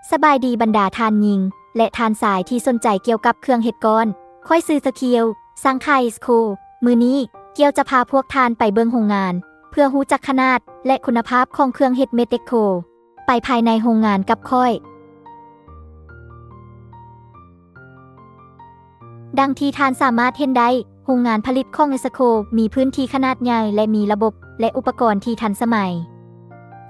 สบายดีบรรดาทานยิงและทานสายที่สนใจเกี่ยวกับเครื่องเห็ดก้อนค่อยซื้อสกิลสังไคสคูมือนี้เกี่ยวจะพาพวกทานไปเบิงโรงงานเพื่อหู้จักขนาดและคุณภาพของเครื่องเห็ดเม็ดเอ็กโคไปภายในโรงงานกับค่อยดังที่ทานสามารถเห็นได้โรงงานผลิตของเอสโคมีพื้นที่ขนาดใหญ่และมีระบบและอุปกรณ์ที่ทันสมัย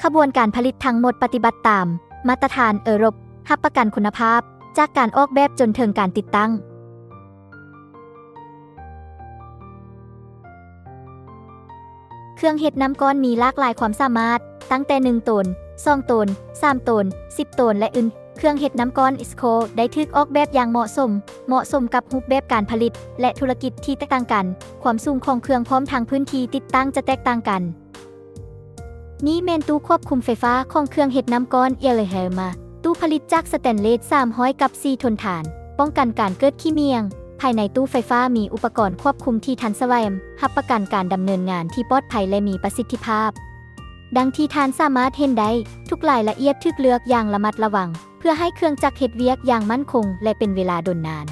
ขบวนการผลิตทั้งหมดปฏิบัติตามมาตรฐานเอรบรับประกันคุณภาพจากการออกแบบจนถึงการติดตั้งเครื่องเห็ดน้ำก้อนมีหลากหลายความสามารถตั้งแต่1ตน2ตน3ตน10ตนและอื่นเครื่องเห็ดน้ำก้อนอิสโคได้ถูกออกแบบอย่างเหมาะสมกับรูปแบบการผลิตและธุรกิจที่แตกต่างกันความสูงของเครื่องพร้อมทางพื้นที่ติดตั้งจะแตกต่างกันนี่เมนตู้ควบคุมไฟฟ้าของเครื่องเห็ดน้ำก้อนเอเลเฮมาตู้ผลิตจากสแตนเลส300กับ4ทนทานป้องกันการเกิดขี้เมียงภายในตู้ไฟฟ้ามีอุปกรณ์ควบคุมที่ทันสมัยรับประกันการดำเนินงานที่ปลอดภัยและมีประสิทธิภาพดังที่ทานสามารถเห็นได้ทุกรายละเอียดถูกเลือกอย่างระมัดระวังเพื่อให้เครื่องจักรเฮ็ดเวียกอย่างมั่นคงและเป็นเวลาดนนาน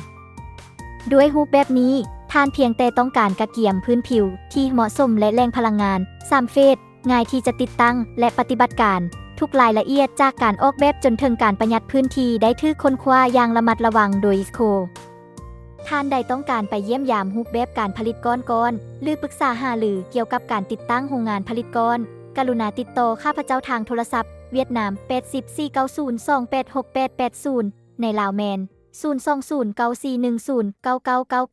ด้วยรูปแบบนี้ทานเพียงแต่ต้องการกระเกียมพื้นผิวที่เหมาะสมและแรงพลังงาน3เฟสง่ายที่จะติดตั้งและปฏิบัติการทุกรายละเอียดจากการออกแบบจนถึงการประหยัดพื้นที่ได้ถูกค้นคว้าอย่างระมัดระวังโดยอิสโคท่านใดต้องการไปเยี่ยมยามรูปแบบการผลิตก้อนหรือปรึกษาหารือเกี่ยวกับการติดตั้งโรงงานผลิตก้อนกรุณาติดต่อข้าพเจ้าทางโทรศัพท์เวียดนาม80490286880ในลาวแมน02094109999